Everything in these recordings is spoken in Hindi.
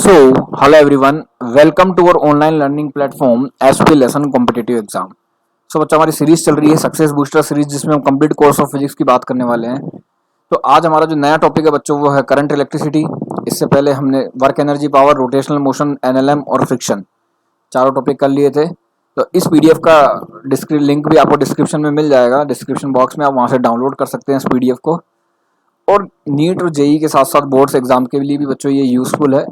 So, hello everyone, welcome to our online learning platform SP Lesson Competitive Exam. So बच्चों हमारी सीरीज चल रही है सक्सेस बूस्टर सीरीज जिसमें हम कंप्लीट कोर्स ऑफ फिजिक्स की बात करने वाले हैं। तो आज हमारा जो नया टॉपिक है बच्चों वो है करंट इलेक्ट्रिसिटी। इससे पहले हमने work energy power rotational motion NLM और फ्रिक्शन चारों टॉपिक कर लिए थे। तो इस पीडीएफ का लिंक भी आपको डिस्क्रिप्शन में मिल जाएगा, डिस्क्रिप्शन बॉक्स में आप वहाँ से डाउनलोड कर सकते हैं इस पीडीएफ को। और नीट और जेई के साथ साथ बोर्ड्स एग्जाम के लिए भी बच्चों ये यूज़फुल है,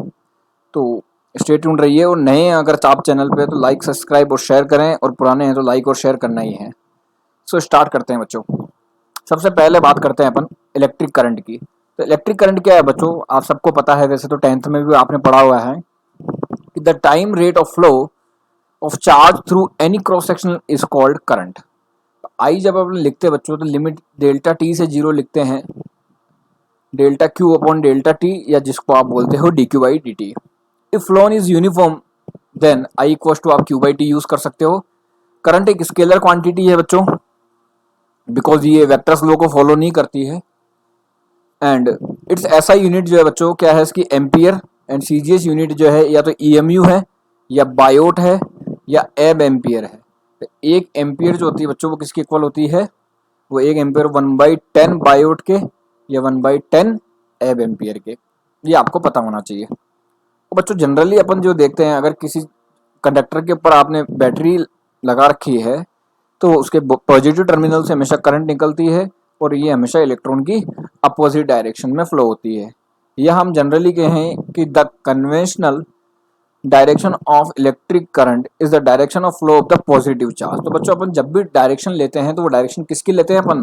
तो स्टे ट्यून्ड रहिए। और नए हैं अगर आप चैनल पे तो लाइक सब्सक्राइब और शेयर करें, और पुराने हैं तो लाइक और शेयर करना ही है। सो स्टार्ट करते हैं बच्चों। सबसे पहले बात करते हैं अपन इलेक्ट्रिक करंट की। तो इलेक्ट्रिक करंट क्या है बच्चों, आप सबको पता है, वैसे तो 10th में भी आपने पढ़ा हुआ है कि the time rate of flow of charge through any cross section is called current. I जब अपन लिखते हैं बच्चों तो लिमिट डेल्टा टी से जीरो लिखते हैं, delta Q upon delta T, या जिसको आप बोलते हो D Q by D T. If flow is uniform then I equal to आप क्यू बाई टी यूज कर सकते हो। करंट एक स्केलर क्वांटिटी है बच्चों, बिकॉज ये वेक्टर्स लॉ को फॉलो नहीं करती है। एंड इट्स ऐसा यूनिट जो है बच्चों क्या है इसकी एम्पियर, एंड सीजीएस यूनिट जो है या तो ईएमयू है या बायोट है या एब एम्पियर है। तो एक एम्पियर जो होती है बच्चों वो किसकी इक्वल होती है, वो एक एम्पियर 1/10 बायोट के या 1/10 एब एम्पियर के। ये आपको पता होना चाहिए। तो बच्चों जनरली अपन जो देखते हैं, अगर किसी कंडक्टर के ऊपर आपने बैटरी लगा रखी है तो उसके पॉजिटिव टर्मिनल से हमेशा करंट निकलती है, और ये हमेशा इलेक्ट्रॉन की अपोजिट डायरेक्शन में फ्लो होती है। यह हम जनरली कहें कि the conventional direction of electric current is the direction of flow of the positive charge. तो बच्चों अपन जब भी डायरेक्शन लेते हैं तो वो डायरेक्शन किसकी लेते हैं अपन,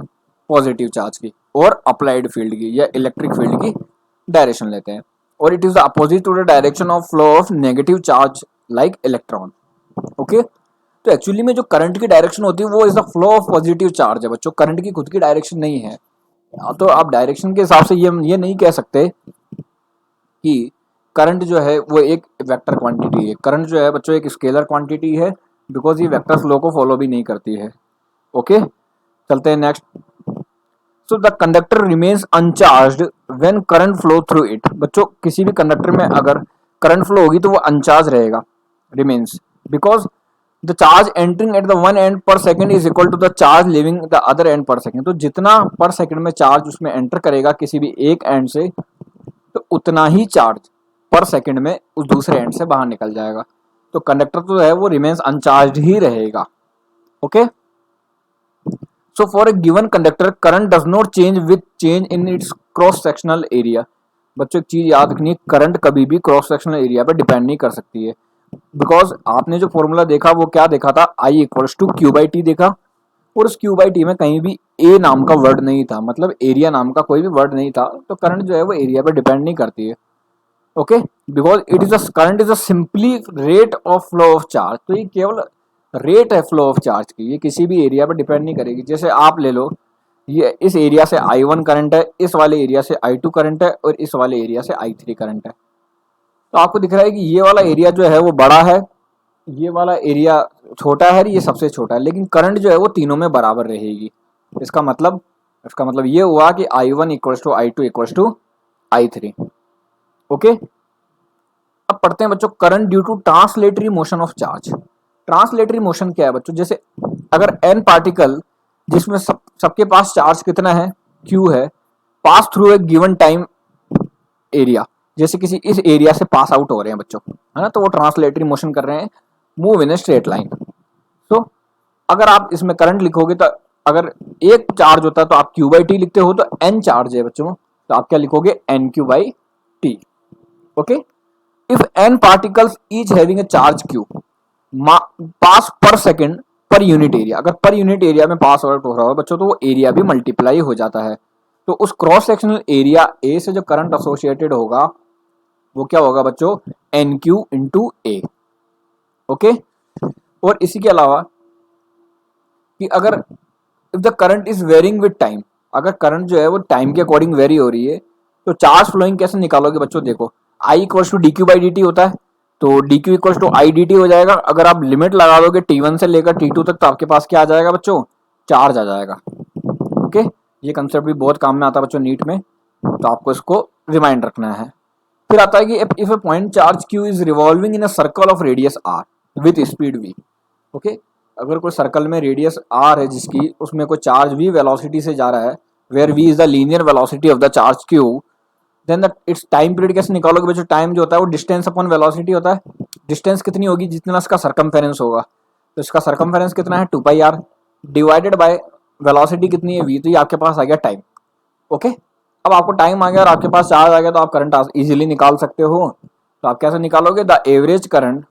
पॉजिटिव चार्ज की और अप्लाइड फील्ड की या इलेक्ट्रिक फील्ड की डायरेक्शन लेते हैं। और it is the opposite to the direction of flow of negative charge like electron. Okay, तो एक्चुअली में जो करंट की डायरेक्शन होती है वो is the flow of positive charge है बच्चों, करंट की खुद की डायरेक्शन नहीं है। तो आप डायरेक्शन के हिसाब से ये नहीं कह सकते कि करंट जो है वो एक वेक्टर क्वांटिटी है। करंट जो है बच्चों एक स्केलर क्वांटिटी है, बिकॉज ये वेक्टर फ्लो को फॉलो भी नहीं करती है। ओके, चलते हैं next. So the conductor remains uncharged when current flow through it. बच्चों किसी भी कंडक्टर में अगर करंट फ्लो होगी तो वो अनचार्ज रहेगा, remains, because the charge entering at the one end per second is equal to the charge leaving the other end per second. तो जितना पर सेकंड में चार्ज उसमें एंटर करेगा किसी भी एक एंड से, तो उतना ही चार्ज पर सेकंड में उस दूसरे एंड से बाहर निकल जाएगा। तो कंडक्टर तो है वो रिमेन्स अनचार्ज ही रहेगा। Okay, so for a given conductor current does not change with change in its cross sectional area। बच्चों एक चीज याद रखनी है, करंट कभी भी क्रॉस सेक्शनल एरिया पर डिपेंड नहीं कर सकती है, बिकॉज आपने जो फॉर्मूला देखा वो क्या देखा था, I equals to Q by T देखा, और उस क्यू बाई टी में कहीं भी ए नाम का वर्ड नहीं था, मतलब एरिया नाम का कोई भी वर्ड नहीं था। तो करंट जो है वो एरिया पर डिपेंड नहीं करती है। Okay, because it is current is a simply rate of flow of charge. तो ये केवल रेट है फ्लो ऑफ चार्ज की, ये किसी भी एरिया पर डिपेंड नहीं करेगी। जैसे आप ले लो, ये इस एरिया से I1 करंट है, इस वाले एरिया से I2 करंट है, और इस वाले एरिया से I3 करंट है। तो आपको दिख रहा है कि ये वाला एरिया जो है वो बड़ा है, ये वाला एरिया छोटा है, ये सबसे छोटा है, लेकिन करंट जो है वो तीनों में बराबर रहेगी। इसका मतलब ये हुआ कि I1 equals to I2 equals to I3। Okay, अब पढ़ते हैं बच्चों current due to translatory motion of charge. Translatory motion क्या है बच्चों, जैसे अगर n पार्टिकल जिसमें सबके पास चार्ज कितना है, q है, pass through a given time area, जैसे किसी इस एरिया से पास आउट हो रहे हैं बच्चों, है ना, तो वो ट्रांसलेटरी मोशन कर रहे हैं, move in a straight line. So अगर आप इसमें करंट लिखोगे तो अगर एक चार्ज होता है तो आप q बाई टी लिखते हो, तो n चार्ज है बच्चों तो आप क्या लिखोगे, nq by T. Okay, if n particles each having a charge q पास पर सेकंड पर यूनिट एरिया, अगर पर यूनिट एरिया में पास आउट हो रहा हो बच्चों तो वो एरिया भी मल्टीप्लाई हो जाता है। तो उस क्रॉस सेक्शनल एरिया ए से जो करंट एसोसिएटेड होगा वो क्या होगा बच्चों, n Q into A. Okay, और इसी के अलावा कि अगर if the current is varying with time, अगर करंट जो है वो टाइम के अकॉर्डिंग वेरी हो रही है तो चार्ज फ्लोइंग कैसे निकालोगे बच्चों, देखो I equals to d Q by D t होता है, तो d q equals to I d t हो जाएगा। अगर आप लिमिट लगा दोगे T1 से लेकर T2 तक तो आपके पास क्या आ जाएगा बच्चों, चार्ज आ जाएगा। ओके, ये कंसेप्ट भी बहुत काम में आता है बच्चों नीट में, तो आपको इसको रिमाइंड रखना है। फिर आता है कि if a point charge q is revolving in a circle of radius r with speed v. Okay, अगर कोई सर्कल में रेडियस आर है जिसकी, उसमें कोई चार्ज वी वेलोसिटी से जा रहा है, where v is the linear velocity of the charge q, then the its time period कैसे निकालोगे बच्चों? टाइम जो होता है वो डिस्टेंस अपॉन वेलोसिटी होता है। डिस्टेंस कितनी होगी? जितना इसका सरकमफेरेंस होगा, तो इसका सरकमफेरेंस कितना है? 2πr डिवाइडेड बाय वेलोसिटी कितनी है? v। तो ये आपके पास आ गया टाइम। ओके, अब आपको टाइम आ गया और आपके पास चार्ज आ गया, तो आप करंट इजीली निकाल सकते हो। तो आप कैसे निकालोगे? The average current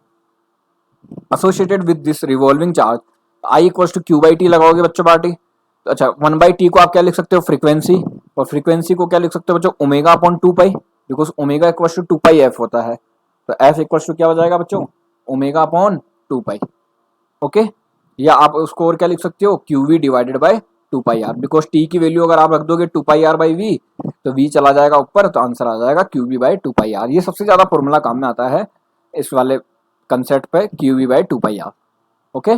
associated with this revolving charge, I equal to Q by t लगाओगे बच्चों पार्टी। तो अच्छा, 1/t को आप क्या लिख सकते हो? फ्रीक्वेंसी। और फ्रीक्वेंसी को क्या लिख सकते हो बच्चों? Omega upon 2π, because omega equal to 2π f होता है। तो एफ इक्वल टू क्या हो जाएगा बच्चों? Omega upon 2π। ओके, या आप उसको और क्या लिख सकते हो? Q V divided by 2πr, because T की वैल्यू अगर आप रख दोगे 2πr बाई वी, तो वी चला जाएगा ऊपर, तो आंसर आ जाएगा क्यू वी बाई 2πr। ये सबसे ज्यादा फॉर्मूला काम में आता है इस वाले कंसेप्ट पे, Q we by 2πr। Okay,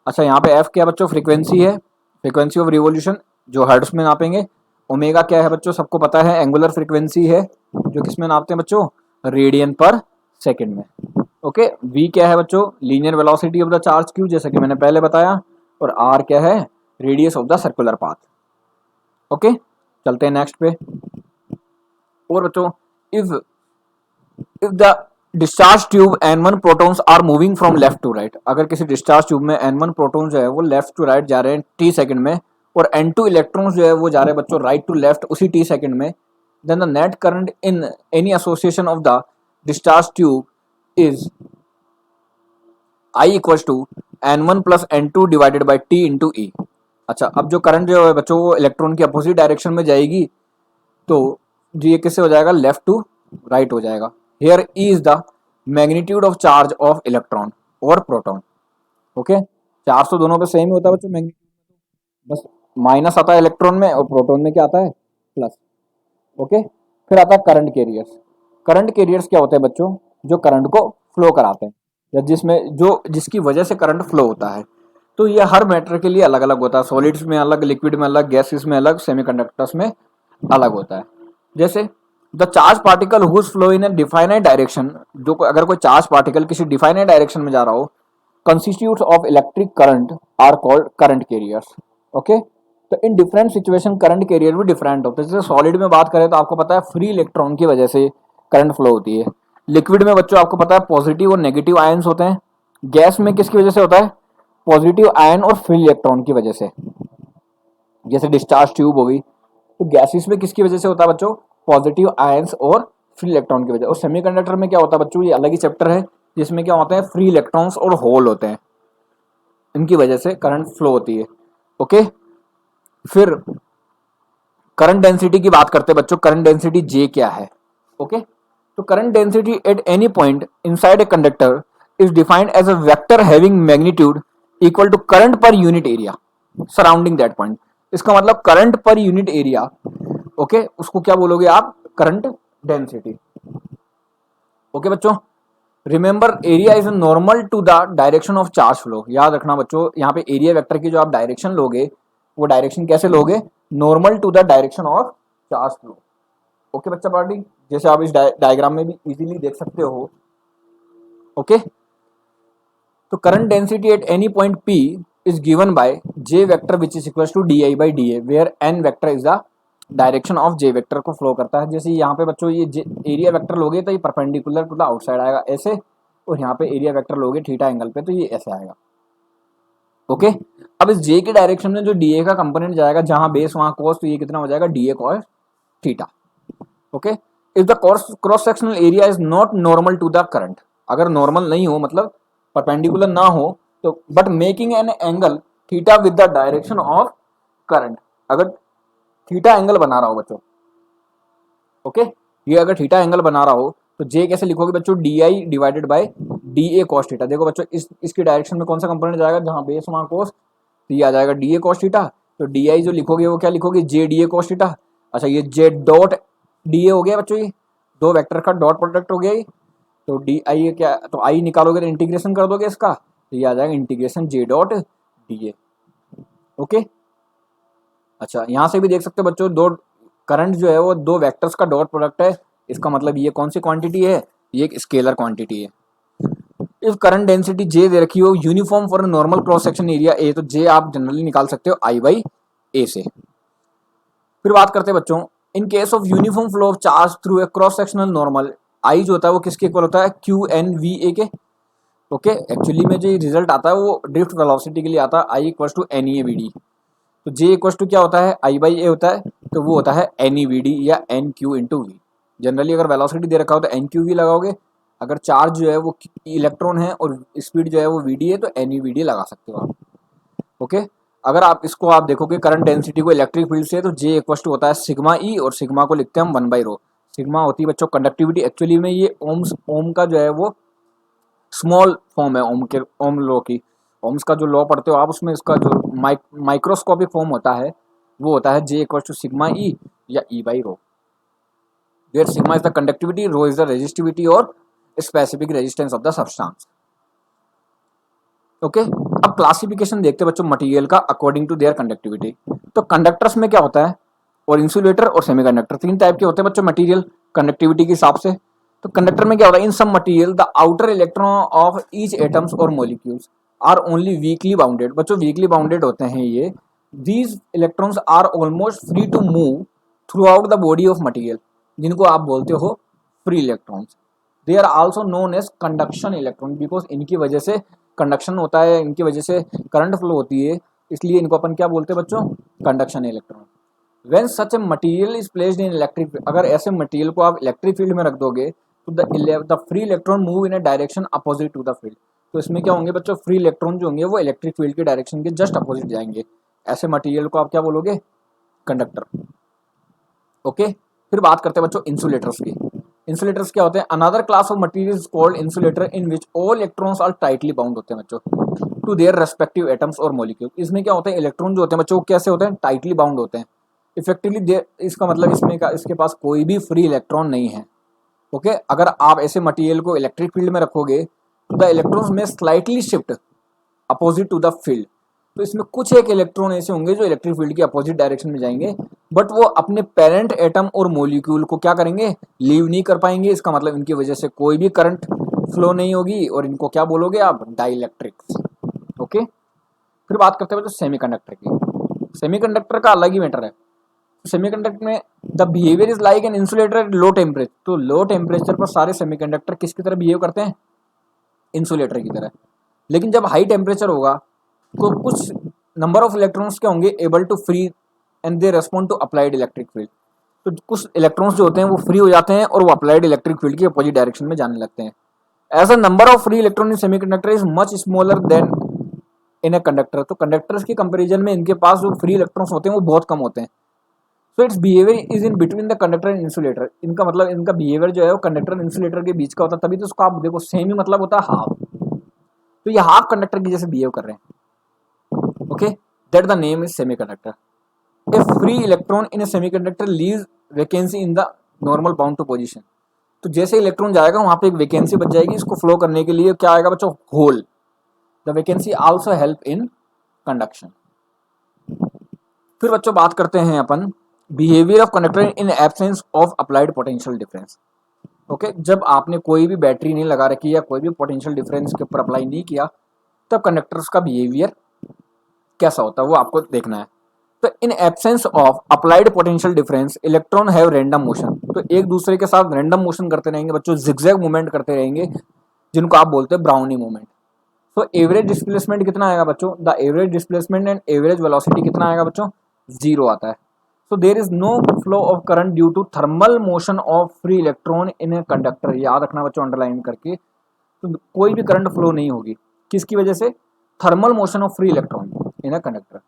अच्छा यहाँ पे एफ क्या बच्चों? फ्रीक्वेंसी है, फ्रीक्वेंसी ऑफ रिवोल्यूशन जो हर्ट्ज में नापेंगे। ओमेगा क्या है बच्चों? सबको पता है, एंगुलर फ्रीक्वेंसी है, जो किस में नापते हैं बच्चों? रेडियन पर सेकेंड में। ओके, वी क्या है बच्चों? Linear velocity of the charge Q, जैसा कि मैंने पहले बताया। और आर क्या है? Radius of the circular path. Okay, चलते हैं नेक्स्ट पे। और बच्चों, if if the discharge tube N1 protons are moving from left to right, अगर किसी डिस्चार्ज ट्यूब में N1 प्रोटॉन जो है वो लेफ्ट टू राइट जा रहे हैं t सेकंड में, और N2 इलेक्ट्रॉन्स जो है वो जा रहे हैं बच्चों राइट टू लेफ्ट उसी t सेकंड में, then the net current in any association of the discharge tube is I equals to N1 plus N2 divided by T into e. अच्छा, अब जो करंट जो है बच्चों वो इलेक्ट्रॉन की अपोजिट डायरेक्शन में जाएगी, तो ये किससे हो जाएगा? लेफ्ट टू राइट हो जाएगा। Here E is the magnitude of charge of electron और प्रोटॉन। ओके, चार्ज तो दोनों पे सेम ही होता है बच्चों, मैग्नीट्यूड बस माइनस आता है इलेक्ट्रॉन में और प्रोटॉन में क्या आता है? प्लस। ओके, फिर आता है करंट कैरियर्स। करंट कैरियर्स क्या होते हैं बच्चों? जो करंट को फ्लो कराते हैं, या जिसमें जो जिसकी वजह से करंट फ्लो होता है। तो ये हर मैटर के लिए अलग अलग होता है, सॉलिड्स में अलग, लिक्विड में अलग, गैसेस में अलग, सेमीकंडक्टर्स में अलग होता है। जैसे the charge particle whose flow in a definite direction, जो अगर कोई चार्ज पार्टिकल किसी डिफाइनाइट डायरेक्शन में जा रहा हो, constitutes of electric current are called current carriers. Okay, तो in different situation current carrier भी डिफरेंट होते हैं। जैसे सॉलिड में बात करें तो आपको पता है फ्री इलेक्ट्रॉन की वजह से करंट फ्लो होती है। लिक्विड में बच्चों आपको पता है पॉजिटिव और नेगेटिव आयंस होते हैं। गैस में किसकी वजह से होता है? पॉजिटिव आयन और फ्री इलेक्ट्रॉन की वजह से। जैसे डिस्चार्ज ट्यूब हो गई, तो गैसेस में किसकी वजह से होता है बच्चों? पॉजिटिव आयंस और फ्री इलेक्ट्रॉन की वजह। और सेमीकंडक्टर में क्या होता है बच्चों? ये अलग ही चैप्टर है, जिसमें क्या होते हैं? फ्री इलेक्ट्रॉन्स और होल होते हैं, इनकी वजह से करंट फ्लो होती है। ओके, फिर करंट डेंसिटी की बात करते हैं बच्चों। करंट डेंसिटी J क्या है? ओके, तो current density at any point inside a conductor is defined as a vector having magnitude equal to current per unit area surrounding that point. इसका मतलब current per unit area, okay, उसको क्या बोलोगे आप? Current density. ओके बच्चों, remember area is normal to the direction of charge flow. याद रखना बच्चों, यहाँ पे एरिया वेक्टर की जो आप डायरेक्शन लोगे, वो डायरेक्शन कैसे लोगे? Normal to the direction of charge flow. Okay बच्चा पार्टी, जैसे आप इस डायग्राम में भी इजीली देख सकते हो। ओके, तो current density at any point P is given by J vector which is equal to di by dA, where N vector is the direction of J vector को फ्लो करता है। जैसे यहाँ पे बच्चों ये एरिया वेक्टर लोगे तो ये परपेंडिकुलर टू द आउटसाइड आएगा ऐसे, और यहाँ पे एरिया वेक्टर लोगे थीटा एंगल पे तो ये ऐसे आएगा। ओके, अब इस J की डायरेक्शन में जो DA का कंपोनेंट जाएगा, जहां बेस वहां कॉस, तो ये कितना हो जाएगा? DA cos theta. Okay, if the cross sectional area is not normal to the current, अगर नॉर्मल नहीं हो मतलब परपेंडिकुलर ना हो, तो but making an angle theta with the direction of current, अगर थीटा एंगल बना रहा हो बच्चों, ओके, ये अगर थीटा एंगल बना रहा हो तो J कैसे लिखोगे बच्चों? DI divided by DA cos theta. देखो बच्चों, इसकी डायरेक्शन में कौन सा कंपोनेंट जाएगा? जहां बेस वहां कॉस, तो ये आ जाएगा DA कॉस थीटा। तो DI जो लिखोगे वो क्या लिखोगे? JDA cos theta. अच्छा, ये J डॉट DA हो गया बच्चों, ये दो वेक्टर का डॉट प्रोडक्ट हो गया ये। तो DI क्या, तो I निकालोगे तो इंटीग्रेशन कर दोगे इसका, तो ये आ जाएगा integration J dot DA। Okay, अच्छा यहाँ से भी देख सकते हो बच्चों, दो करंट जो है वो दो वेक्टर्स का डॉट प्रोडक्ट है, इसका मतलब ये कौन सी क्वांटिटी है, ये एक स्केलर क्वांटिटी है। इफ करंट डेंसिटी जे दे रखी हो uniform for normal cross section area A, तो जे आप जनरली निकाल सकते हो आई बाई ए से। फिर बात करते हैं बच्चों, in case of uniform flow of charge through a cross sectional normal, I जो होता है वो किसके इक्वल होता है, क्यू एन वी ए के। ओके, एक्चुअली में जो रिजल्ट आता है वो ड्रिफ्ट वेलोसिटी के लिए आता है, I equal to n e A v d. तो जे इक्वल टू क्या होता है, आई बाई ए होता है, तो वो होता है एन ई वी डी या N Q into V. Generally अगर वेलोसिटी दे रखा हो तो एन क्यू वी लगाओगे, अगर चार्ज जो है वो इलेक्ट्रॉन है और स्पीड जो है वो वी डी है तो एन ई वी डी लगा सकते हो आप। ओके, अगर आप इसको आप देखोगे करंट डेंसिटी को इलेक्ट्रिक फील्ड से, तो जे इक्वल टू होता है सिग्मा ई, और सिग्मा को लिखते हैं हम 1/ρ। सिग्मा होती है बच्चों कंडक्टिविटी, एक्चुअली में ये ओम का जो है वो स्मॉल फॉर्म है ओम के, ओम लॉ की। ओम्स का जो लॉ पढ़ते हो आप, उसमें इसका जो माइक्रोस्कोपिक फॉर्म होता है वो होता है J equal to sigma E या E by rho, where sigma is the conductivity, rho is the resistivity और specific resistance of the substance. Okay, अब क्लासिफिकेशन देखते हैं बच्चों मटेरियल का अकॉर्डिंग टू देयर कंडक्टिविटी। तो कंडक्टर्स में क्या होता है, और इंसुलेटर और सेमीकंडक्टर, तीन टाइप के होते हैं बच्चों मटेरियल कंडक्टिविटी के हिसाब से। तो कंडक्टर में क्या होता है, in some material the outer electron of each atoms और molecules are only weakly bounded. बच्चों वीकली बाउंडेड होते हैं ये, these electrons are almost free to move throughout the body of material, जिनको आप बोलते हो free electrons. They are also known as conduction electron, because इनकी वजह से कंडक्शन होता है, इनकी वजह से करंट फ्लो होती है, इसलिए इनको अपन क्या बोलते हैं बच्चों, conduction electron. When such a material is placed in electric, अगर ऐसे मटेरियल को आप इलेक्ट्रिक फील्ड में रख दोगे तो the free electron move in a direction opposite to the field. तो इसमें क्या होंगे बच्चों, फ्री इलेक्ट्रॉन जो होंगे वो इलेक्ट्रिक फील्ड के डायरेक्शन के जस्ट अपोजिट जाएंगे। ऐसे मटेरियल को आप क्या बोलोगे, कंडक्टर। ओके, फिर बात करते हैं बच्चों इंसुलेटर्स की। इंसुलेटर्स क्या होते हैं, another class of materials called insulator in which all electrons are tightly bound होते हैं बच्चों टू देयर रेस्पेक्टिव एटम्स और मॉलिक्यूल। इसमें क्या होते हैं, इलेक्ट्रॉन जो होते हैं बच्चों वो कैसे होते हैं, टाइटली बाउंड होते हैं इफेक्टिवली। इसका मतलब इसमें का इसके पास कोई भी फ्री इलेक्ट्रॉन नहीं है। ओके, अगर आप ऐसे मटेरियल को इलेक्ट्रिक फील्ड में रखोगे तो द इलेक्ट्रॉन्स में slightly shift opposite to the field. तो इसमें कुछ एक इलेक्ट्रॉन ऐसे होंगे जो इलेक्ट्रिक फील्ड के अपोजिट डायरेक्शन में जाएंगे, बट वो अपने पेरेंट एटम और मॉलिक्यूल को क्या करेंगे, लीव नहीं कर पाएंगे। इसका मतलब इनकी वजह से कोई भी करंट फ्लो नहीं होगी, और इनको क्या बोलोगे आप, डाइलेक्ट्रिक्स। ओके, फिर बात करते हैं सेमीकंडक्टर की। सेमीकंडक्टर का अलग ही मैटर है। सेमीकंडक्टर में the behaviour is like an insulator at low temperature. तो लो टेम्परेचर पर सारे सेमीकंडक्टर किसकी तरह बिहेव करते हैं, इंसुलेटर की तरह। लेकिन जब हाई टेम्परेचर होगा तो कुछ नंबर ऑफ इलेक्ट्रॉन्स क्या होंगे, able to free and they respond to applied electric field. तो कुछ इलेक्ट्रॉन्स जो होते हैं वो फ्री हो जाते हैं और वो अप्लाइड इलेक्ट्रिक फील्ड के अपोजिट डायरेक्शन में जाने लगते हैं। As a number of free electron in semiconductor is much smaller than in a conductor. तो कंडक्टर्स के कंपेरिजन में इनके पास जो फ्री इलेक्ट्रॉन्स होते हैं वो बहुत कम होते हैं। So it's behaviour is in between the conductor and insulator. इनका मतलब इनका बिहेवियर जो है वो कंडक्टर और इंसुलेटर के बीच का होता है, तभी तो उसका आप देखो सेम ही मतलब होता है हाफ। तो ये हाफ कंडक्टर की जैसे बिहेव कर रहे हैं। Okay, that the name is semiconductor. A free electron in a semiconductor leaves vacancy in the normal bound to position. तो जैसे इलेक्ट्रॉन जाएगा वहां पे एक वैकेंसी बच जाएगी, इसको फ्लो करने के लिए क्या आएगा बच्चों, hole. The vacancy also help in conduction. फिर बच्चों बात करते हैं अपन behaviour of conductor in absence of applied potential difference. Okay, जब आपने कोई भी बैटरी नहीं लगा रखी या कोई भी पोटेंशियल डिफरेंस के ऊपर अप्लाई नहीं किया, तब कंडक्टर्स का बिहेवियर कैसा होता है वो आपको देखना है। तो इन absence of applied potential difference electron have random motion. तो एक दूसरे के साथ रैंडम मोशन करते रहेंगे बच्चों, जिगजैग मूवमेंट करते रहेंगे, जिनको आप बोलते हैं ब्राउनी मूवमेंट। तो एवरेज डिस्प्लेसमेंट कितना आएगा बच्चों, the average displacement and average velocity कितना आएगा बच्चों, 0 आता है। So there is no flow of current due to thermal motion of free electron in a conductor. याद रखना बच्चों अंडरलाइन करके, तो कोई भी करंट फ्लो नहीं होगी, किसकी वजह से, thermal motion of free electron in a conductor.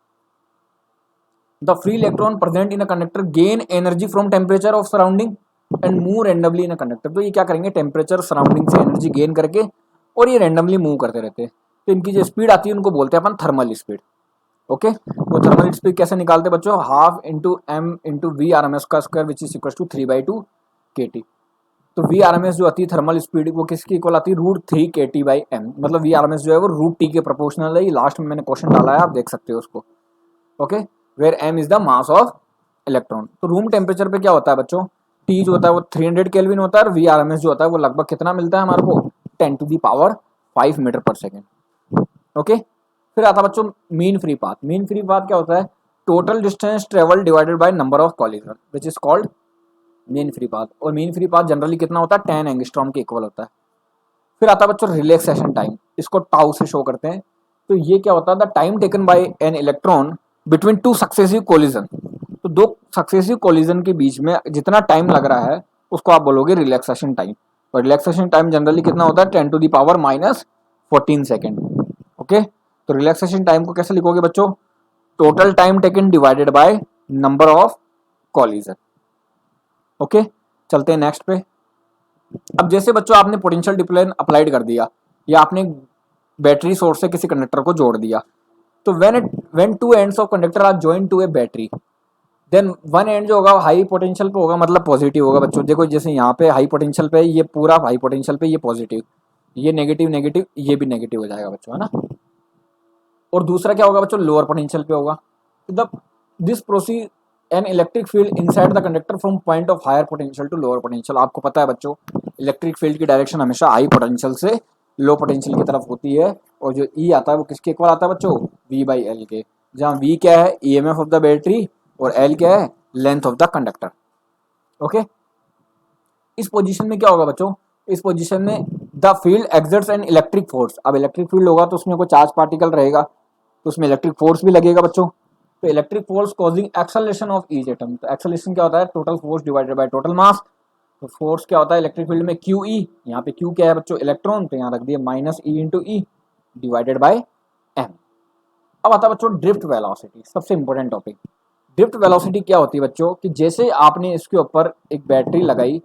The free electron present in a conductor gain energy from temperature of surrounding and move randomly in a conductor। तो ये क्या करेंगे, टेम्परेचर सराउंडिंग से एनर्जी गेन करके और ये रैंडमली मूव करते रहते हैं। तो इनकी जो स्पीड आती है उनको बोलते हैं अपन थर्मल स्पीड। ओके, वो थर्मल स्पीड कैसे निकालते हैं बच्चों, half into m into v r m s का square which is equal to 3/2 KT। तो वी आर एम एस जो आती है थर्मल स्पीड वो किसकी इक्वल आती है, √3 KT/m। मतलब वी आर एम एस जो है वो √T के प्रोपोर्शनल है। ये लास्ट में मैंने क्वेश्चन डाला है, आप देख सकते हो उसको। Okay, where m is the mass of electron. तो रूम टेम्परेचर पे क्या होता है बच्चों, टी जो होता है वो 300 केल्विन होता है और वी आर एम एस जो होता है वो लगभग कितना मिलता है हमारे को 10⁻⁵ मीटर पर सेकेंड। ओके, फिर आता है बच्चों mean free path. Mean free path क्या होता है? Total distance travel divided by number of collision which is called mean free path. और मीन फ्री पाथ जनरली कितना होता है? 10 एंगस्ट्रॉम के इक्वल होता है। फिर आता है बच्चों रिलैक्सेशन टाइम, इसको टाउ से शो करते हैं। तो ये क्या होता है? The time taken by an electron between two successive collision. तो दो सक्सेसिव कोलिजन के बीच में जितना टाइम लग रहा है उसको आप बोलोगे रिलैक्सेशन टाइम। और रिलैक्सेशन टाइम जनरली कितना होता है? 10⁻⁻14 सेकेंड। ओके, तो रिलैक्सेशन टाइम को कैसे लिखोगे बच्चों? Total time taken divided by number of collision. Okay, चलते हैं नेक्स्ट पे। अब जैसे बच्चों आपने पोटेंशियल डिफरेंस अप्लाइड कर दिया या आपने बैटरी सोर्स से किसी कंडक्टर को जोड़ दिया, तो when two ends of conductor are joined to a battery, then one end जो होगा हाई पोटेंशियल पे होगा, मतलब पॉजिटिव होगा बच्चों। देखो जैसे यहाँ पे हाई पोटेंशियल पे, ये पूरा हाई पोटेंशियल पे, ये पॉजिटिव, ये नेगेटिव नेगेटिव, ये भी नेगेटिव हो जाएगा बच्चों, है ना। और दूसरा क्या होगा बच्चों? लोअर पोटेंशियल पे होगा। तो this proceed an electric field inside the conductor from point of higher potential to lower potential. आपको पता है बच्चों इलेक्ट्रिक फील्ड की डायरेक्शन हमेशा हाई पोटेंशियल से लो पोटेंशियल की तरफ होती है। और जो ई आता है वो किसके इक्वल आता है बच्चों? वी बाई एल के, जहाँ वी क्या है? ईएमएफ ऑफ द बैटरी, और एल क्या है? Length of the conductor. Okay, इस पोजीशन में क्या होगा बच्चों? इस पोजीशन में the field exerts an electric force. अब इलेक्ट्रिक फील्ड होगा तो उसमें कोई चार्ज पार्टिकल रहेगा, तो उसमें इलेक्ट्रिक फोर्स भी लगेगा बच्चों। तो electric force causing acceleration of each atom. तो एक्सेलरेशन क्या होता है? Total force divided by total mass. तो फोर्स क्या होता है इलेक्ट्रिक फील्ड में? Q E. यहाँ पे क्यू क्या है बच्चों? इलेक्ट्रॉन, तो यहाँ रख दिया minus E into E divided by M. अब आता है बच्चों ड्रिफ्ट वेलोसिटी, सबसे इंपॉर्टेंट टॉपिक। ड्रिफ्ट वेलोसिटी क्या होती है बच्चों? कि जैसे आपने इसके ऊपर एक बैटरी लगाई,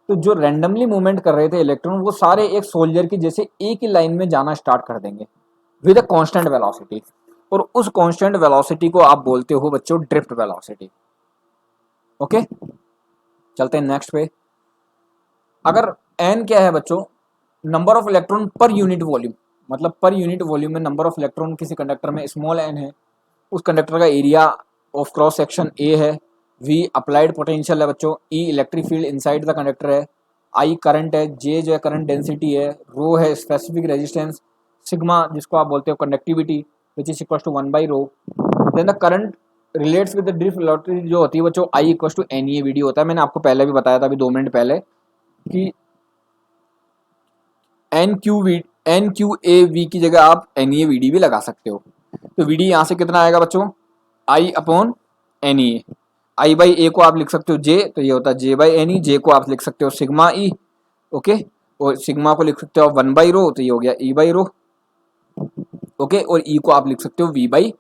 तो जो रैंडमली मूवमेंट कर रहे थे इलेक्ट्रॉन, वो सारे एक सोल्जर की जैसे एक ही लाइन में जाना स्टार्ट कर देंगे विद अ कांस्टेंट वेलोसिटी। और उस कांस्टेंट वेलोसिटी को आप बोलते हो बच्चों ड्रिफ्ट वेलोसिटी। ओके, चलते हैं नेक्स्ट पे। अगर एन क्या है बच्चों? Number of electron per unit volume, मतलब पर यूनिट वॉल्यूम में नंबर ऑफ इलेक्ट्रॉन किसी कंडक्टर में स्मॉल एन है, उस कंडक्टर का area of cross section A है, वी अप्लाइड पोटेंशियल है बच्चों, E electric field inside the conductor है, आई करंट है, जे जो है करंट डेंसिटी है, रो है स्पेसिफिक रेजिस्टेंस, सिग्मा जिसको आप बोलते हो conductivity which is equal to 1/ρ। Then the current relates with the drift velocity जो होती है बच्चों I equal to n E V d होता है। मैंने आपको पहले भी बताया था अभी 2 मिनट पहले कि एन क्यू ए वी की जगह आप एन ई वी डी भी लगा सकते हो। तो वी डी यहाँ से कितना आएगा बच्चों? I upon n e. I by A को आप लिख सकते हो जे, तो ये होता है जे बाई एन ई। जे को आप लिख सकते हो सिग्मा ई। ओके, और सिग्मा को लिख सकते हो 1/ρ, तो ये हो गया ई बाई रो। ओके, और ई को आप लिख सकते हो वी बाई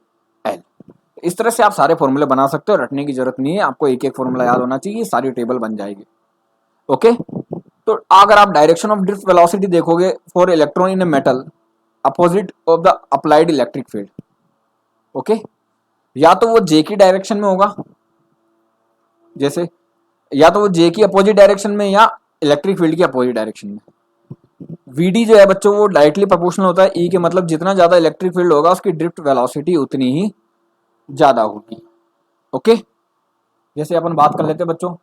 एल। इस तरह से आप सारे फॉर्मूले बना सकते हो, रटने की जरूरत नहीं है, आपको एक एक फॉर्मूला याद होना चाहिए, सारी टेबल बन जाएगी। ओके, तो अगर आप डायरेक्शन ऑफ ड्रिफ्ट वेलोसिटी देखोगे for electron in a metal opposite of the applied electric field. Okay, या तो वो जे की डायरेक्शन में होगा, जैसे या तो वो जे की अपोजिट डायरेक्शन में या इलेक्ट्रिक फील्ड की अपोजिट डायरेक्शन में। वीडी जो है बच्चों वो डायरेक्टली प्रोपोर्शनल होता है ई के, मतलब जितना ज्यादा इलेक्ट्रिक फील्ड होगा उसकी ड्रिफ्ट वेलोसिटी उतनी ही ज्यादा होगी। ओके, जैसे अपन बात कर लेते हैं बच्चों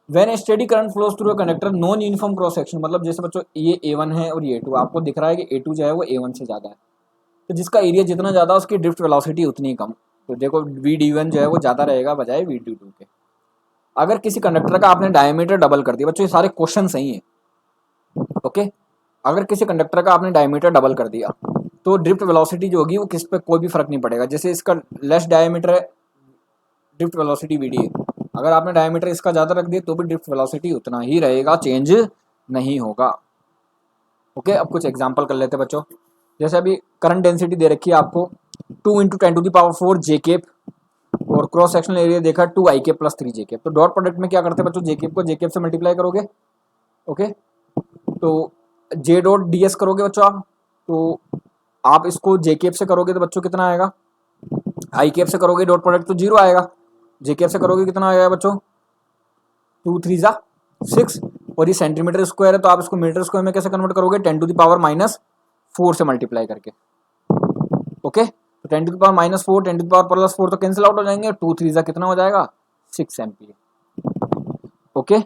when steady current flows through a conductor non uniform cross section, मतलब जैसे बच्चों ये A1 है और ये A2, आपको दिख रहा है कि A2 जो है वो A1 से ज्यादा है, तो जिसका एरिया जितना ज्यादा उसकी ड्रिफ्ट वेलोसिटी उतनी कम। तो देखो VD1 जो है वो ज्यादा रहेगा बजाय VD2 के। अगर किसी कंडक्टर का आपने डायमीटर डबल कर दिया, बच्चों ये सारे क्वेश्चन सही है। ओके, अगर किसी कंडक्टर का आपने डायमीटर डबल कर दिया तो ड्रिफ्ट वेलोसिटी जो होगी वो किस पे कोई भी फर्क नहीं पड़ेगा। जैसे इसका लेस डायमीटर है, ड्रिफ्ट वेलोसिटी VD है, अगर आपने डायमीटर इसका ज्यादा रख दिया तो भी ड्रिफ्ट वेलोसिटी उतना ही रहेगा, चेंज नहीं होगा। ओके, अब कुछ एग्जांपल कर लेते हैं बच्चों। जैसे अभी करंट डेंसिटी दे रखी है आपको 2 × 10⁻⁴ जे केप, और क्रॉस सेक्शनल एरिया देखा 2 आई केप प्लस 3 जे केप। तो डॉट प्रोडक्ट में क्या करते हैं बच्चों? जे केप को जे केप से मल्टीप्लाई करोगे। ओके, तो जे डॉट डी एस करोगे बच्चों आप, तो आप इसको जे केप से करोगे तो बच्चों कितना आएगा? आई केप से करोगे डॉट प्रोडक्ट तो 0 आएगा, जे केप से करोगे कितना आएगा बच्चों? 2 3 ज़ा 6, और ये सेंटीमीटर स्क्वायर है तो आप इसको मीटर स्क्वायर में कैसे कन्वर्ट करोगे? 10⁻⁻⁴ से मल्टीप्लाई करके। ओके, तो 10⁻⁻⁴, 10⁻+4 तो कैंसिल आउट हो जाएंगे, 2 3 ज़ा कितना हो जाएगा? 6 एम्पियर। ओके,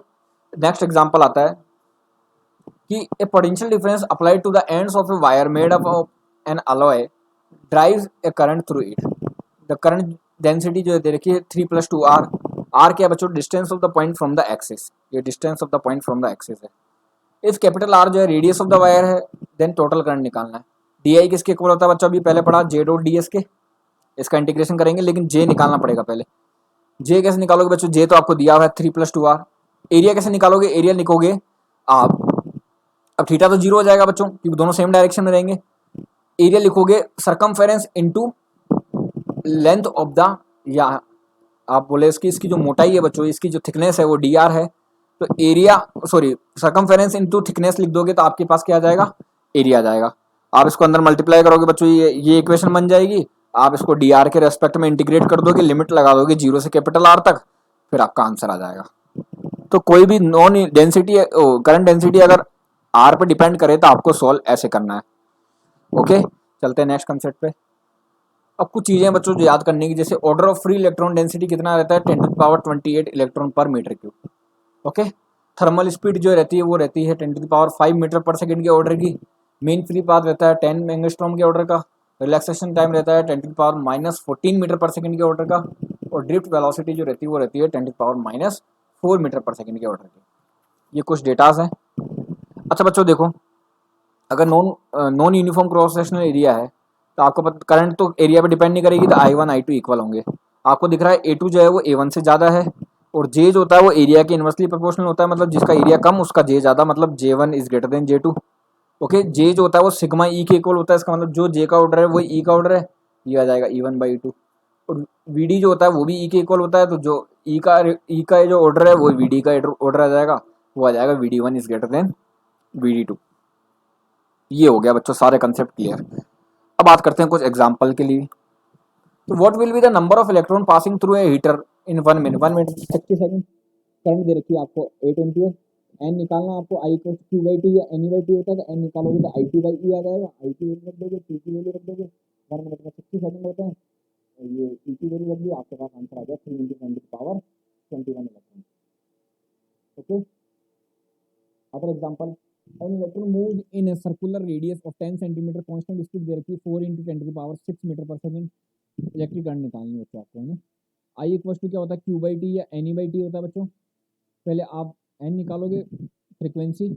नेक्स्ट एग्जांपल आता है कि a potential difference applied to the ends of a wire made up of an alloy drives a current through it. The current density जो है दे रखी है 3+2r। आर क्या बच्चों, distance of the point from the axis, ये distance of the point from the axis है। इफ कैपिटल आर जो है रेडियस ऑफ द वायर है, देन टोटल करंट निकालना है। डी आई किसके इक्वल होता है बच्चों, अभी पहले पढ़ा जे डॉट डी एस के, इसका इंटीग्रेशन करेंगे लेकिन जे निकालना पड़ेगा पहले। जे कैसे निकालोगे बच्चों, जे तो आपको दिया हुआ है 3+2r। एरिया कैसे निकालोगे, एरिया लिखोगे आप, अब थीटा तो जीरो हो जाएगा बच्चों क्योंकि दोनों सेम डायरेक्शन में रहेंगे। एरिया लिखोगे circumference into length of the, या आप बोले इसकी जो मोटाई है बच्चों, इसकी जो थिकनेस है वो डी आर है, तो area sorry circumference into thickness लिख दोगे तो आपके पास क्या आ जाएगा, एरिया आ जाएगा। आप इसको अंदर मल्टीप्लाई करोगे बच्चों, ये इक्वेशन बन जाएगी। आप इसको डी आर के रेस्पेक्ट में इंटीग्रेट कर दोगे, लिमिट लगा दोगे जीरो से कैपिटल आर तक, फिर आपका आंसर आ जाएगा। तो कोई भी नॉन डेंसिटी करंट डेंसिटी अगर आर पे डिपेंड करे तो आपको सॉल्व ऐसे करना है। ओके, चलते हैं नेक्स्ट कंसेप्ट पे। अब कुछ चीजें बच्चों जो याद करने की, जैसे order of free electron density कितना रहता है, 10⁻28 electron per meter cube. Okay, thermal speed जो रहती है वो रहती है 10⁻5 मीटर पर सेकंड के ऑर्डर की। मेन फ्री पाथ रहता है 10 एंगस्ट्रॉम के ऑर्डर का। रिलैक्सेशन टाइम रहता है 10⁻⁻14 मीटर पर सेकंड के ऑर्डर का। और ड्रिफ्ट वेलोसिटी जो रहती है वो रहती है 10⁻⁻4 मीटर पर सेकंड के ऑर्डर की। ये कुछ डेटाज हैं। अच्छा बच्चों देखो, अगर non uniform cross sectional area है तो आपको करंट तो एरिया पे डिपेंड नहीं करेगी, तो I1 I2 इक्वल होंगे। आपको दिख रहा है A2 जो है वो A1 से ज़्यादा है, और J जो होता है वो एरिया के इन्वर्सली प्रोपोर्शनल होता है, मतलब जिसका एरिया कम उसका J ज़्यादा, मतलब J1 is greater than J2। Okay, J जो होता है वो सिग्मा E के इक्वल होता है, इसका मतलब जो J का ऑर्डर है वो E का ऑर्डर है, ये आ जाएगा E1/2। और VD जो होता है वो भी E के इक्वल होता है, तो जो E का जो ऑर्डर है वो VD का ऑर्डर आ जाएगा, वो आ जाएगा VD1 is greater than VD2। ये हो गया बच्चों सारे कंसेप्ट क्लियर। अब बात करते हैं कुछ एग्जाम्पल के लिए। तो what will be the number of electron passing through a heater in 1 minute. 1 minute 60 second. Current दे रखी है आपको 8 एम्पियर। एन निकालना आपको, आई इक्वल Q/T या NE/T होता है, तो एन निकालोगे तो IT/E आ जाएगा। IT वैल्यू रख दोगे, T की वैल्यू रख दोगे, 1 मिनट में 60 सेकंड होते हैं, ये T की वैल्यू रख दी, आपके पास आंसर आ गया 3 × 10⁻21 electron. Okay, other example, an electron moves in a circular radius of 10 cm, constant speed दे रखी है 4 × 10⁻6 मीटर पर सेकंड। इलेक्ट्रिक करंट निकालनी होती है आपको, है ना। आई इक्वल टू क्या होता है, Q/T या NE/T होता है बच्चों। पहले आप n निकालोगे फ्रीक्वेंसी,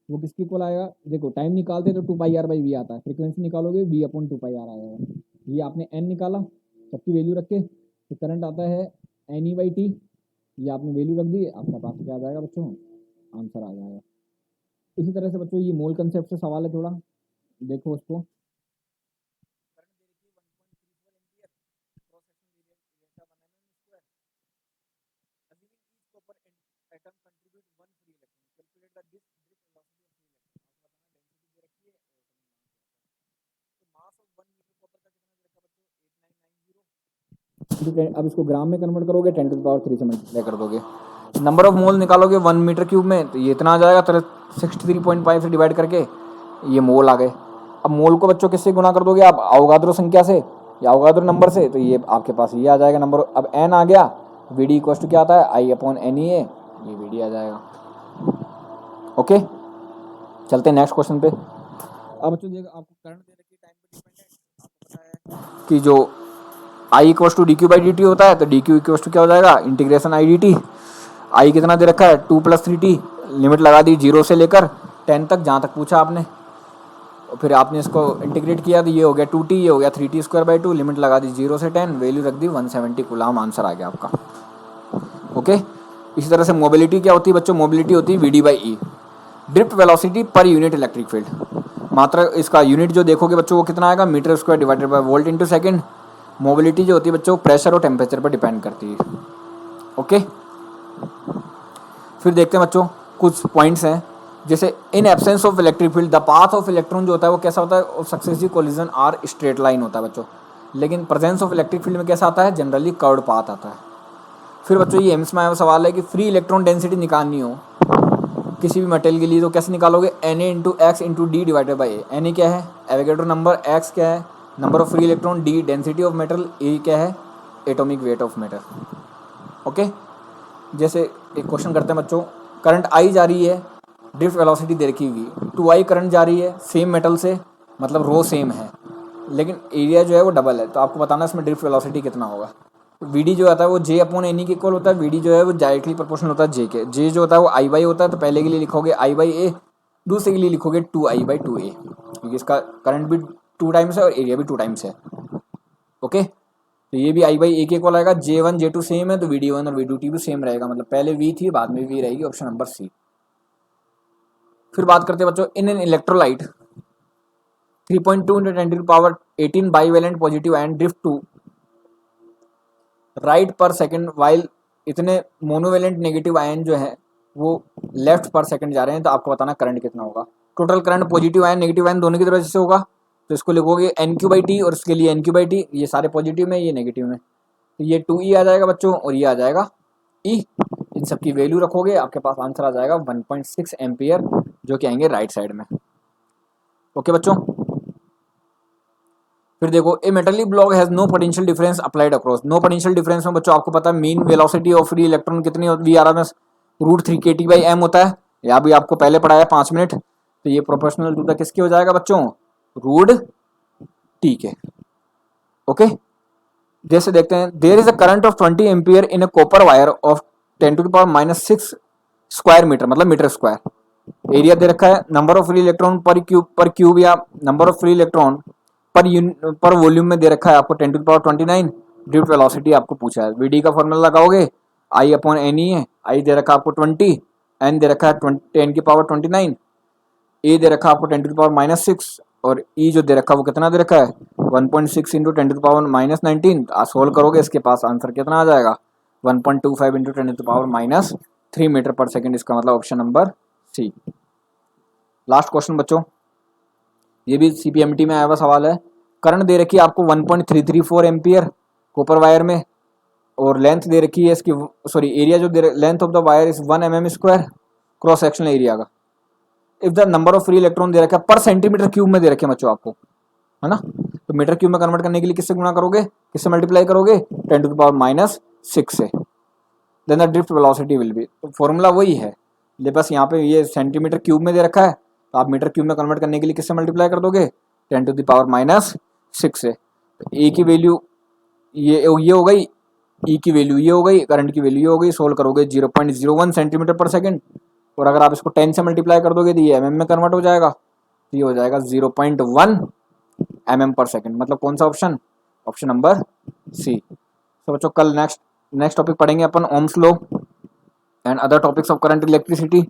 वो किसकी इक्वल आएगा, देखो टाइम निकालते तो 2πr/v आता है, फ्रीक्वेंसी निकालोगे v/2πr आ जाएगा। ये आपने n निकाला, सबकी वैल्यू रख के, तो करंट आता है NE/T, ये आपने वैल्यू रख दी, आपका पास क्या आ जाएगा बच्चों, आंसर आ जाएगा। इसी तरह से बच्चों ये मोल कंसेप्ट से सवाल है, थोड़ा देखो उसको। अब इसको ग्राम में कन्वर्ट करोगे 10⁻³ से मल्टीप्लाई कर दोगे। नंबर ऑफ मोल निकालोगे 1 मीटर क्यूब में, तो ये इतना आ जाएगा, तो 63.5 से डिवाइड करके ये मोल आ गए। अब मोल को बच्चों किससे गुना कर दोगे आप, अवोगाद्रो संख्या से या अवोगाद्रो नंबर से, तो ये आपके पास ये आ जाएगा नंबर। अब n आ गया, VD इक्वल टू क्या आता है, I/NEA, ये VD आ जाएगा। ओके, चलते हैं नेक्स्ट क्वेश्चन पे। अब बच्चों देखो, आपको करंट दे रखी है, टाइम पे डिपेंडेंट, आपको पता है कि जो I इक्वल टू dQ/dt होता है, तो dQ इक्वल टू क्या हो जाएगा, इंटीग्रेशन I/dt। I कितना दे रखा है 2 + 3t, लिमिट लगा दी 0 से लेकर 10 तक, जहाँ तक पूछा आपने, और फिर आपने इसको इंटीग्रेट किया तो ये हो गया 2t, ये हो गया 3t²/2, लिमिट लगा दी 0 से 10, वैल्यू रख दी 170 कूलम, आंसर आ गया आपका। ओके, इसी तरह से मोबिलिटी क्या होती है बच्चों, मोबिलिटी होती है VD/E, drift velocity per unit electric field. मात्र इसका यूनिट जो देखोगे बच्चों वो कितना आएगा, meter square divided by volt into second. Mobility जो होती है बच्चों प्रेशर और टेम्परेचर पर डिपेंड करती है। ओके, फिर देखते हैं बच्चों कुछ पॉइंट्स हैं, जैसे in absence of electric field the path of electron जो होता है वो कैसा होता है, successive collision are straight line होता है बच्चों। लेकिन प्रेजेंस ऑफ इलेक्ट्रिक फील्ड में कैसा आता है, जनरली कर्व्ड पाथ आता है। फिर बच्चों ये एम्स में आया सवाल है कि फ्री इलेक्ट्रॉन डेंसिटी निकालनी हो किसी भी मेटल के लिए, तो कैसे निकालोगे, Na × x × d divided by A. Na क्या है, एवोगैड्रो नंबर, x क्या है, number of free electron, d density of metal, A क्या है, atomic weight of metal. Okay, जैसे एक क्वेश्चन करते हैं बच्चों, करंट आई जा रही है, ड्रिफ्ट वेलोसिटी दे रखी हुई, 2i करंट जा रही है सेम मेटल से, मतलब रो सेम है, लेकिन एरिया जो है वो डबल है, तो आपको बताना है इसमें ड्रिफ्ट वेलोसिटी कितना होगा। वीडी जो आता है वो जे अपॉन एनी के इक्वल होता है, वीडी जो है वो डायरेक्टली प्रोपोर्शनल होता है जे के, जे जो होता है वो आई बाई होता है, तो पहले के लिए लिखोगे आई बाई ए, दूसरे के लिए लिखोगे 2i/2a, क्योंकि इसका करंट भी 2 टाइम्स है और एरिया भी 2 टाइम्स है। ओके, तो ये भी आई बाई ए के इक्वल आएगा, J1 J2 सेम है तो VD1 और VD2 भी सेम रहेगा, मतलब पहले V थी बाद में V रहेगी, ऑप्शन नंबर सी। फिर बात करते हैं बच्चों, in an electrolyte 3.2 × 10⁻18 bivalent positive ion drift to right per second while, इतने मोनोवेलेंट नेगेटिव आयन जो है वो लेफ्ट पर सेकंड जा रहे हैं, तो आपको बताना करंट कितना होगा। Total current positive ion negative ion दोनों की तरफ से होगा, तो इसको लिखोगे NQ/T और इसके लिए NQ/T, ये सारे पॉजिटिव में ये नेगेटिव में, तो ये 2E आ जाएगा बच्चों और ये आ जाएगा E। इन सब की वैल्यू रखोगे आपके पास आंसर आ जाएगा 1.6 एम्पियर, जो कि आएंगे राइट साइड में। ओके बच्चों, फिर देखो, a metallic block has no potential difference applied across. No potential difference में बच्चों आपको पता है mean velocity of free electron कितनी होती है, Vrms √3kT/m होता है, या भी आपको पहले पढ़ाया 5 मिनट, तो ये प्रोपोर्शनल टू द किसके हो जाएगा बच्चों, √T के। ओके, जैसे देखते हैं, there is a current of 20 ampere in a copper wire of 10⁻⁻6 square meter, मतलब मीटर स्क्वायर। एरिया दे रखा है, number of free electron per cube या number of free electron per volume में दे रखा है आपको 10⁻29। ड्रिफ्ट वेलोसिटी आपको पूछा है, वीडी का फॉर्मूला लगाओगे, आई अपॉन एन ई है, आई दे रखा है आपको 20, एन दे रखा है 10⁻29, ए दे रखा है आपको 10⁻6 और ई जो दे रखा है वो कितना दे रखा है 1.6 × 10⁻19। सोल्व करोगे इसके पास आंसर कितना आ जाएगा 1.25 × 10⁻³ मीटर पर सेकेंड, इसका मतलब option number C. Last question बच्चों, ये भी CPMT में आया हुआ सवाल है। करंट दे रखी है आपको 1.334 एम्पियर कॉपर वायर में, और लेंथ दे रखी है इसकी, सॉरी एरिया जो length of the wire is 1 mm², cross sectional area का। If the number of free electron दे रखा है पर सेंटीमीटर क्यूब में दे रखे हैं बच्चों आपको, है ना, तो मीटर क्यूब में कन्वर्ट करने के लिए किससे गुणा करोगे, किससे मल्टीप्लाई करोगे 10⁻⁻6 से, then the drift velocity will be, तो फॉर्मूला वही है, ले बस यहाँ पे ये सेंटीमीटर क्यूब में दे रखा है, तो आप मीटर क्यूब में कन्वर्ट करने के लिए किससे मल्टीप्लाई कर दोगे 10⁻⁻6 से। तो ए की वैल्यू ये हो गई, ई की वैल्यू ये हो गई, करंट की वैल्यू ये हो गई, सोल्व करोगे 0.01 सेंटीमीटर पर सेकेंड, और अगर आप इसको 10 से मल्टीप्लाई कर दोगे तो ये mm में कन्वर्ट हो जाएगा, तो ये हो जाएगा 0.1 mm पर सेकेंड, मतलब कौन सा ऑप्शन, ऑप्शन नंबर सी। तो बच्चों कल नेक्स्ट टॉपिक पढ़ेंगे अपन Ohm's law and other topics of current electricity.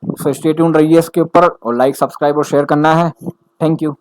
So stay tuned रहिए इसके ऊपर, और लाइक सब्सक्राइब और शेयर करना है। Thank you.